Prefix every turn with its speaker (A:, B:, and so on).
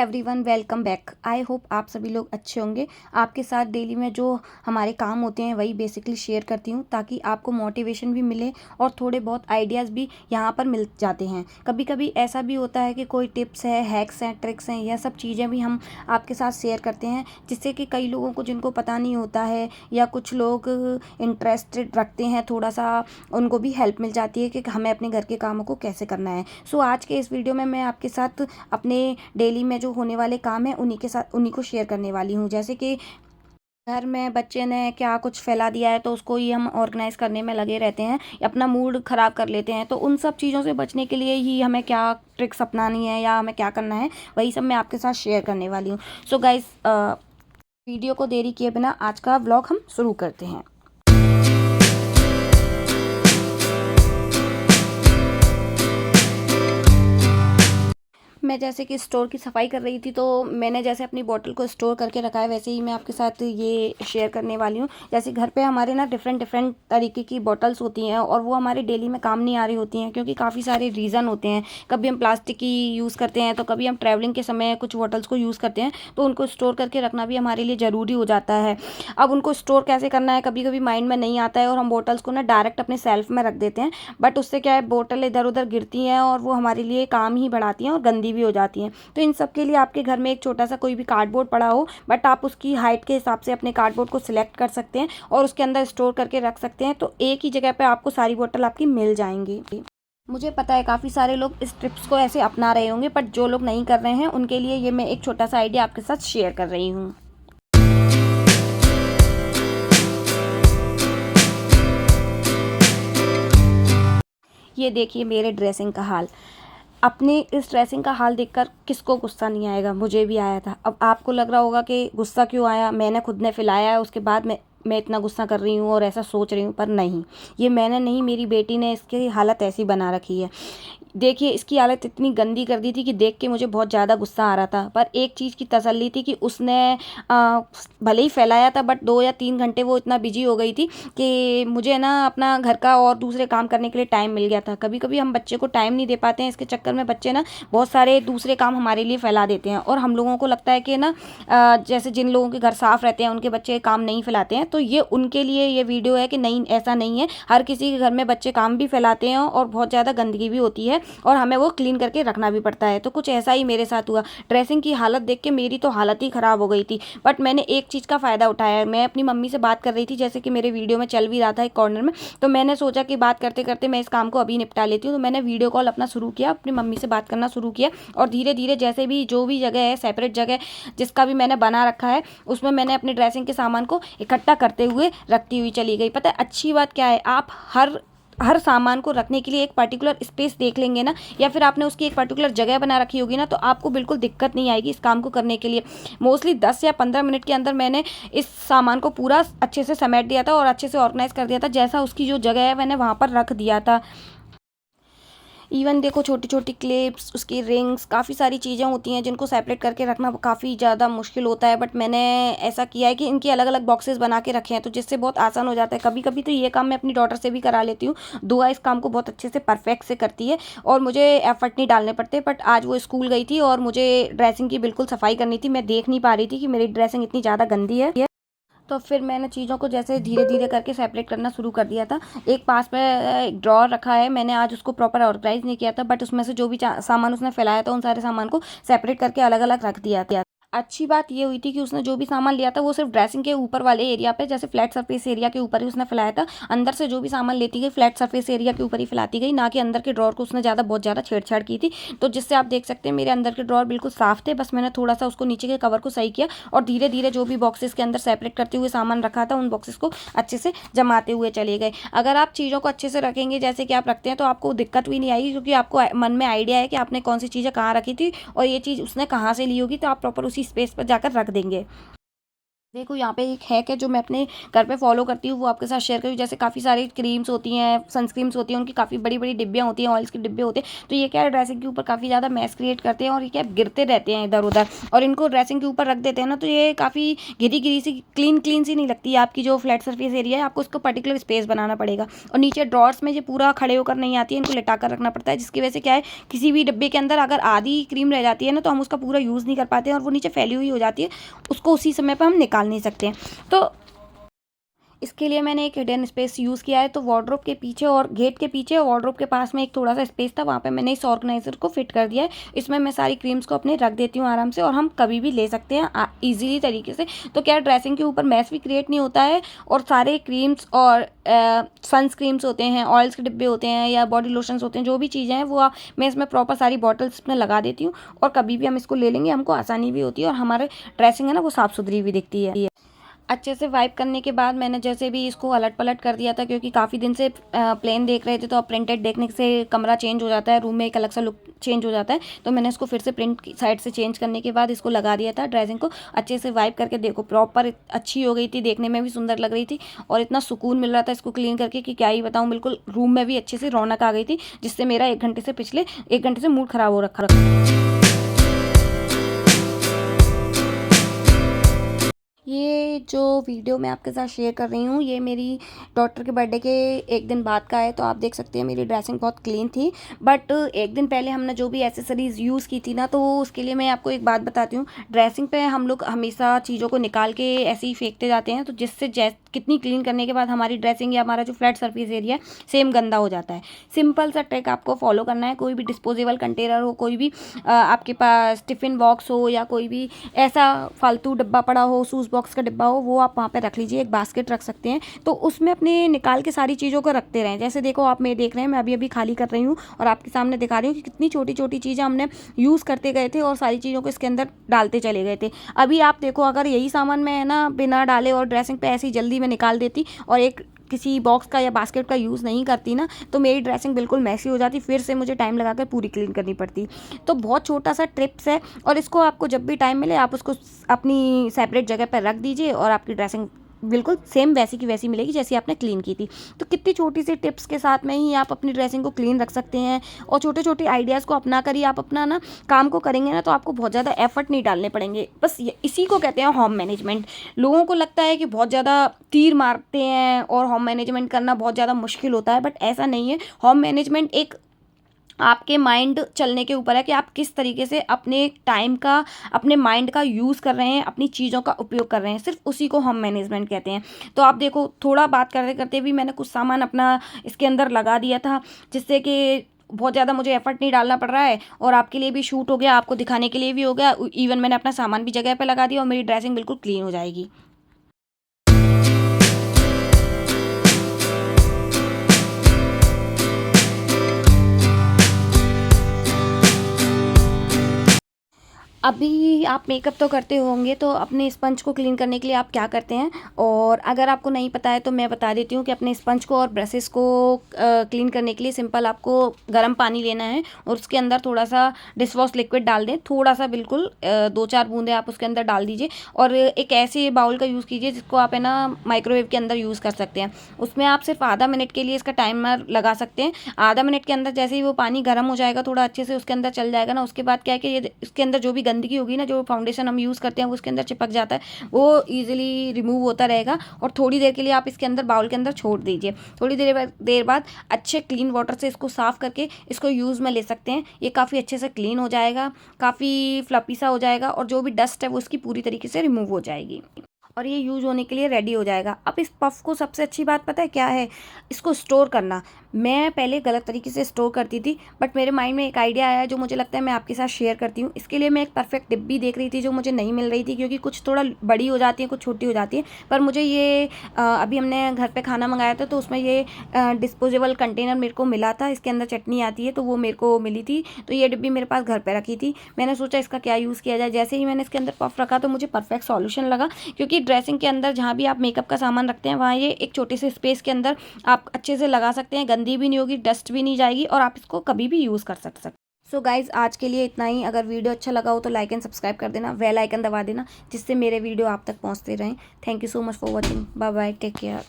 A: Everyone, welcome back. I hope आप सभी लोग अच्छे होंगे। आपके साथ डेली में जो हमारे काम होते हैं वही बेसिकली शेयर करती हूँ ताकि आपको मोटिवेशन भी मिले और थोड़े बहुत आइडियाज़ भी यहाँ पर मिल जाते हैं। कभी कभी ऐसा भी होता है कि कोई टिप्स है, हैक्स हैं, ट्रिक्स हैं, यह सब चीज़ें भी हम आपके साथ शेयर करते हैं, जिससे कि कई लोगों को जिनको पता नहीं होता है या कुछ लोग इंटरेस्टेड रखते हैं थोड़ा सा, उनको भी हेल्प मिल जाती है कि हमें अपने घर के कामों को कैसे करना है। सो आज के इस वीडियो में मैं आपके साथ अपने डेली में जो होने वाले काम हैं उन्हीं को शेयर करने वाली हूँ। जैसे कि घर में बच्चे ने क्या कुछ फैला दिया है तो उसको ही हम ऑर्गेनाइज करने में लगे रहते हैं, अपना मूड ख़राब कर लेते हैं। तो उन सब चीज़ों से बचने के लिए ही हमें क्या ट्रिक्स अपनानी है या हमें क्या करना है, वही सब मैं आपके साथ शेयर करने वाली हूँ। सो गाइस, वीडियो को देरी किए बिना आज का व्लॉग हम शुरू करते हैं। मैं जैसे कि स्टोर की सफाई कर रही थी तो मैंने जैसे अपनी बॉटल को स्टोर करके रखा है, वैसे ही मैं आपके साथ ये शेयर करने वाली हूँ। जैसे घर पे हमारे ना डिफरेंट डिफरेंट तरीके की बॉटल्स होती हैं और वो हमारे डेली में काम नहीं आ रही होती हैं, क्योंकि काफ़ी सारे रीज़न होते हैं। कभी हम प्लास्टिक की यूज़ करते हैं, तो कभी हम ट्रैवलिंग के समय कुछ बॉटल्स को यूज़ करते हैं, तो उनको स्टोर करके रखना भी हमारे लिए ज़रूरी हो जाता है। अब उनको स्टोर कैसे करना है कभी कभी माइंड में नहीं आता है और हम बॉटल्स को ना डायरेक्ट अपने सेल्फ में रख देते हैं। बट उससे क्या है, बोतल इधर उधर गिरती हैं और वो हमारे लिए काम ही बढ़ाती हैं और गंदी भी हो जाती हैं। तो इन सब के लिए आपके घर में एक छोटा सा कोई भी कार्डबोर्ड पड़ा हो, बट आप उसकी हाइट के हिसाब से अपने कार्डबोर्ड को सिलेक्ट कर सकते हैं और उसके अंदर स्टोर करके रख सकते हैं। तो एक ही जगह पे आपको सारी बोतल आपकी मिल जाएंगी। मुझे पता है काफ़ी सारे लोग इस टिप्स को ऐसे अपना रहे होंगे, बट जो लोग नहीं कर रहे हैं उनके लिए ये मैं एक छोटा सा आइडिया आपके साथ शेयर कर रही हूँ। ये देखिए मेरे ड्रेसिंग का हाल। अपने इस ड्रेसिंग का हाल देखकर किसको गुस्सा नहीं आएगा, मुझे भी आया था। अब आपको लग रहा होगा कि गुस्सा क्यों आया, मैंने खुद ने फैलाया है, उसके बाद मैं इतना गुस्सा कर रही हूँ और ऐसा सोच रही हूँ। पर नहीं, ये मैंने नहीं, मेरी बेटी ने इसकी हालत ऐसी बना रखी है। देखिए, इसकी हालत इतनी गंदी कर दी थी कि देख के मुझे बहुत ज़्यादा गुस्सा आ रहा था। पर एक चीज़ की तसल्ली थी कि उसने भले ही फैलाया था, बट 2 या 3 घंटे वो इतना बिजी हो गई थी कि मुझे ना अपना घर का और दूसरे काम करने के लिए टाइम मिल गया था। कभी कभी हम बच्चे को टाइम नहीं दे पाते हैं, इसके चक्कर में बच्चे ना बहुत सारे दूसरे काम हमारे लिए फैला देते हैं और हम लोगों को लगता है कि ना जैसे जिन लोगों के घर साफ रहते हैं उनके बच्चे काम नहीं फैलाते हैं। तो ये उनके लिए ये वीडियो है कि नहीं, ऐसा नहीं है। हर किसी के घर में बच्चे काम भी फैलाते हैं और बहुत ज़्यादा गंदगी भी होती है और हमें वो क्लीन करके रखना भी पड़ता है। तो कुछ ऐसा ही मेरे साथ हुआ। ड्रेसिंग की हालत देख के मेरी तो हालत ही ख़राब हो गई थी, बट मैंने एक चीज़ का फ़ायदा उठाया। मैं अपनी मम्मी से बात कर रही थी, जैसे कि मेरे वीडियो में चल भी रहा था एक कॉर्नर में। तो मैंने सोचा कि बात करते करते मैं इस काम को अभी निपटा लेती हूँ। तो मैंने वीडियो कॉल अपना शुरू किया, अपनी मम्मी से बात करना शुरू किया और धीरे धीरे जैसे भी जो भी जगह है, सेपरेट जगह जिसका भी मैंने बना रखा है, उसमें मैंने अपने ड्रेसिंग के सामान को इकट्ठा करते हुए रखती हुई चली गई। पता है अच्छी बात क्या है, आप हर सामान को रखने के लिए एक पर्टिकुलर स्पेस देख लेंगे ना, या फिर आपने उसकी एक पर्टिकुलर जगह बना रखी होगी ना, तो आपको बिल्कुल दिक्कत नहीं आएगी इस काम को करने के लिए। मोस्टली 10 या 15 मिनट के अंदर मैंने इस सामान को पूरा अच्छे से समेट दिया था और अच्छे से ऑर्गेनाइज कर दिया था। जैसा उसकी जो जगह है मैंने वहाँ पर रख दिया था। इवन देखो, छोटी छोटी क्लिप्स, उसकी रिंग्स, काफ़ी सारी चीज़ें होती हैं जिनको सेपरेट करके रखना काफ़ी ज़्यादा मुश्किल होता है। बट मैंने ऐसा किया है कि इनकी अलग अलग बॉक्सेस बना के रखे हैं, तो जिससे बहुत आसान हो जाता है। कभी कभी तो ये काम मैं अपनी डॉटर से भी करा लेती हूँ। दुआ इस काम को बहुत अच्छे से परफेक्ट से करती है और मुझे एफर्ट नहीं डालने पड़ते। बट आज वो स्कूल गई थी और मुझे ड्रेसिंग की बिल्कुल सफाई करनी थी। मैं देख नहीं पा रही थी कि मेरी ड्रेसिंग इतनी ज़्यादा गंदी है। तो फिर मैंने चीज़ों को जैसे धीरे धीरे करके सेपरेट करना शुरू कर दिया था। एक पास में एक ड्रॉर रखा है, मैंने आज उसको प्रॉपर ऑर्गेनाइज नहीं किया था, बट उसमें से जो भी सामान उसने फैलाया था उन सारे सामान को सेपरेट करके अलग अलग रख दिया था। अच्छी बात ये हुई थी कि उसने जो भी सामान लिया था वो सिर्फ ड्रेसिंग के ऊपर वाले एरिया पे, जैसे फ्लैट सरफेस एरिया के ऊपर ही उसने फैलाया था। अंदर से जो भी सामान लेती गई फ्लैट सरफेस एरिया के ऊपर ही फैलाती गई, ना कि अंदर के ड्रॉर को उसने बहुत ज़्यादा छेड़छाड़ की थी। तो जिससे आप देख सकते हैं मेरे अंदर के ड्रॉर बिल्कुल साफ थे, बस मैंने थोड़ा सा उसको नीचे के कवर को सही किया और धीरे धीरे जो भी बॉक्सेस के अंदर सेपरेट करते हुए सामान रखा था उन बॉक्सेस को अच्छे से जमाते हुए चले गए। अगर आप चीज़ों को अच्छे से रखेंगे जैसे कि आप रखते हैं, तो आपको दिक्कत भी नहीं आएगी, क्योंकि आपको मन में आइडिया है कि आपने कौन सी चीज़ें कहाँ रखी थी और ये चीज़ उसने कहाँ से ली होगी, तो आप प्रॉपर उसी स्पेस पर जाकर रख देंगे। देखो यहाँ पे एक हैक है जो मैं अपने घर पे फॉलो करती हूँ, वो आपके साथ शेयर करूँ। जैसे काफ़ी सारी क्रीम्स होती हैं, सनस्क्रीम्स होती हैं, उनकी काफ़ी बड़ी बड़ी डिब्बियाँ होती हैं, ऑयल्स के डिब्बे होते हैं। तो ये क्या है, ड्रेसिंग के ऊपर काफ़ी ज़्यादा मैस क्रिएट करते हैं और ये क्या है, गिरते रहते हैं इधर उधर, और इनको ड्रेसिंग के ऊपर रख देते हैं ना, तो ये काफ़ी घिरी घिरी सी, क्लीन क्लीन सी नहीं लगती है। आपकी जो फ्लैट सर्फेस एरिया है, आपको उसको पर्टिकुलर स्पेस बनाना पड़ेगा, और नीचे ड्रॉर्स में ये पूरा खड़े होकर नहीं आती है, इनको लिटा कर रखना पड़ता है, जिसकी वजह से क्या है, किसी भी डिब्बे के अंदर अगर आधी क्रीम रह जाती है ना, तो हम उसका पूरा यूज़ नहीं कर पाते हैं और वो नीचे फैली हुई हो जाती है, उसको उसी समय पर हम निकाल नहीं सकते हैं। तो इसके लिए मैंने एक हिडन स्पेस यूज़ किया है। तो वार्डरोब के पीछे और गेट के पीछे वार्डरोब के पास में एक थोड़ा सा स्पेस था, वहाँ पे मैंने इस ऑर्गेनाइज़र को फिट कर दिया है। इसमें मैं सारी क्रीम्स को अपने रख देती हूँ आराम से, और हम कभी भी ले सकते हैं ईजिली तरीके से। तो क्या ड्रेसिंग के ऊपर मैस भी क्रिएट नहीं होता है, और सारे क्रीम्स और सनस्क्रीम्स होते हैं, ऑयल्स के डिब्बे होते हैं, या बॉडी लोशंस होते हैं, जो भी चीज़ें हैं वो मैं इसमें प्रॉपर सारी बॉटल्स में लगा देती हूँ, और कभी भी हम इसको ले लेंगे, हमको आसानी भी होती है, और हमारे ड्रेसिंग है ना वो साफ़ सुथरी भी दिखती है। अच्छे से वाइप करने के बाद मैंने जैसे भी इसको अलट पलट कर दिया था, क्योंकि काफ़ी दिन से प्लेन देख रहे थे, तो अब प्रिंटेड देखने से कमरा चेंज हो जाता है, रूम में एक अलग सा लुक चेंज हो जाता है। तो मैंने इसको फिर से प्रिंट की साइड से चेंज करने के बाद इसको लगा दिया था ड्रेसिंग को अच्छे से वाइप करके। देखो प्रॉपर अच्छी हो गई थी, देखने में भी सुंदर लग रही थी, और इतना सुकून मिल रहा था इसको क्लीन करके कि क्या ही बताऊँ। बिल्कुल रूम में भी अच्छे से रौनक आ गई थी, जिससे मेरा पिछले 1 घंटे से मूड ख़राब हो रखा। ये जो वीडियो मैं आपके साथ शेयर कर रही हूँ, ये मेरी डॉटर के बर्थडे के 1 दिन बाद का है। तो आप देख सकते हैं मेरी ड्रेसिंग बहुत क्लीन थी, बट 1 दिन पहले हमने जो भी एसेसरीज़ यूज़ की थी ना, तो उसके लिए मैं आपको एक बात बताती हूँ। ड्रेसिंग पे हम लोग हमेशा चीज़ों को निकाल के ऐसे ही फेंकते जाते हैं, तो जिससे कितनी क्लीन करने के बाद हमारी ड्रेसिंग या हमारा जो फ्लैट सर्फेस एरिया है सेम गंदा हो जाता है। सिंपल सा ट्रिक आपको फॉलो करना है। कोई भी डिस्पोजेबल कंटेनर हो, कोई भी आपके पास टिफ़िन बॉक्स हो, या कोई भी ऐसा फालतू डब्बा पड़ा हो, शूज़ बॉक्स का डिब्बा हो, वो आप वहाँ पे रख लीजिए। एक बास्केट रख सकते हैं, तो उसमें अपने निकाल के सारी चीज़ों को रखते रहें। जैसे देखो आप मैं देख रहे हैं, मैं अभी अभी खाली कर रही हूँ और आपके सामने दिखा रही हूँ कि कितनी छोटी छोटी चीज़ें हमने यूज़ करते गए थे और सारी चीज़ों को इसके अंदर डालते चले गए थे। अभी आप देखो, अगर यही सामान मैं है ना बिना डाले और ड्रेसिंग पे ऐसी जल्दी में निकाल देती और एक किसी बॉक्स का या बास्केट का यूज़ नहीं करती ना, तो मेरी ड्रेसिंग बिल्कुल मैसी हो जाती, फिर से मुझे टाइम लगाकर पूरी क्लीन करनी पड़ती। तो बहुत छोटा सा टिप्स है, और इसको आपको जब भी टाइम मिले आप उसको अपनी सेपरेट जगह पर रख दीजिए, और आपकी ड्रेसिंग बिल्कुल सेम वैसी की वैसी मिलेगी जैसी आपने क्लीन की थी। तो कितनी छोटी सी टिप्स के साथ में ही आप अपनी ड्रेसिंग को क्लीन रख सकते हैं, और छोटे छोटे आइडियाज़ को अपना कर ही आप अपना ना काम को करेंगे ना, तो आपको बहुत ज़्यादा एफर्ट नहीं डालने पड़ेंगे। बस इसी को कहते हैं होम मैनेजमेंट। लोगों को लगता है कि बहुत ज़्यादा तीर मारते हैं और होम मैनेजमेंट करना बहुत ज़्यादा मुश्किल होता है, बट ऐसा नहीं है। होम मैनेजमेंट एक आपके माइंड चलने के ऊपर है कि आप किस तरीके से अपने टाइम का, अपने माइंड का यूज़ कर रहे हैं, अपनी चीज़ों का उपयोग कर रहे हैं, सिर्फ उसी को हम मैनेजमेंट कहते हैं। तो आप देखो, थोड़ा बात करते करते भी मैंने कुछ सामान अपना इसके अंदर लगा दिया था, जिससे कि बहुत ज़्यादा मुझे एफर्ट नहीं डालना पड़ रहा है, और आपके लिए भी शूट हो गया, आपको दिखाने के लिए भी हो गया। इवन मैंने अपना सामान भी जगह पे लगा दिया, और मेरी ड्रेसिंग बिल्कुल क्लीन हो जाएगी। अभी आप मेकअप तो करते होंगे, तो अपने स्पंज को क्लीन करने के लिए आप क्या करते हैं, और अगर आपको नहीं पता है तो मैं बता देती हूँ कि अपने स्पंज को और ब्रशेस को क्लीन करने के लिए सिंपल आपको गर्म पानी लेना है, और उसके अंदर थोड़ा सा डिश वॉश लिक्विड डाल दें, थोड़ा सा बिल्कुल 2-4 बूंदे आप उसके अंदर डाल दीजिए, और एक ऐसे बाउल का यूज़ कीजिए जिसको आप है ना माइक्रोवेव के अंदर यूज़ कर सकते हैं। उसमें आप सिर्फ आधा मिनट के लिए इसका टाइमर लगा सकते हैं। आधा मिनट के अंदर जैसे ही वो पानी गर्म हो जाएगा, थोड़ा अच्छे से उसके अंदर चल जाएगा ना, उसके बाद क्या है कि ये इसके अंदर जो भी गंदगी होगी ना, जो फाउंडेशन हम यूज़ करते हैं वो उसके अंदर चिपक जाता है, वो ईजिली रिमूव होता रहेगा। और थोड़ी देर के लिए आप इसके अंदर बाउल के अंदर छोड़ दीजिए। थोड़ी देर बाद अच्छे क्लीन वाटर से इसको साफ़ करके इसको यूज़ में ले सकते हैं। ये काफ़ी अच्छे से क्लीन हो जाएगा, काफ़ी फ्लफी सा हो जाएगा, और जो भी डस्ट है वो उसकी पूरी तरीके से रिमूव हो जाएगी, और ये यूज़ होने के लिए रेडी हो जाएगा। अब इस पफ़ को सबसे अच्छी बात पता है क्या है? इसको स्टोर करना। मैं पहले गलत तरीके से स्टोर करती थी, बट मेरे माइंड में एक आइडिया आया जो मुझे लगता है मैं आपके साथ शेयर करती हूँ। इसके लिए मैं एक परफेक्ट डिब्बी देख रही थी जो मुझे नहीं मिल रही थी, क्योंकि कुछ थोड़ा बड़ी हो जाती है, कुछ छोटी हो जाती है। पर मुझे ये अभी हमने घर पे खाना मंगाया था, तो उसमें ये डिस्पोजेबल कंटेनर मेरे को मिला था। इसके अंदर चटनी आती है, तो वो मेरे को मिली थी। तो ये डिब्बी मेरे पास घर पर रखी थी। मैंने सोचा इसका क्या यूज़ किया जाए। जैसे ही मैंने इसके अंदर पफ़ रखा, तो मुझे परफेक्ट सॉल्यूशन लगा, क्योंकि ड्रेसिंग के अंदर जहाँ भी आप मेकअप का सामान रखते हैं, वहाँ ये एक छोटे से स्पेस के अंदर आप अच्छे से लगा सकते हैं। गंदी भी नहीं होगी, डस्ट भी नहीं जाएगी, और आप इसको कभी भी यूज़ कर सकते हैं। सो गाइज़ आज के लिए इतना ही। अगर वीडियो अच्छा लगा हो तो लाइक एंड सब्सक्राइब कर देना, बेल आइकन दबा देना, जिससे मेरे वीडियो आप तक पहुँचते रहें। Thank you so much for watching. Bye bye, take care.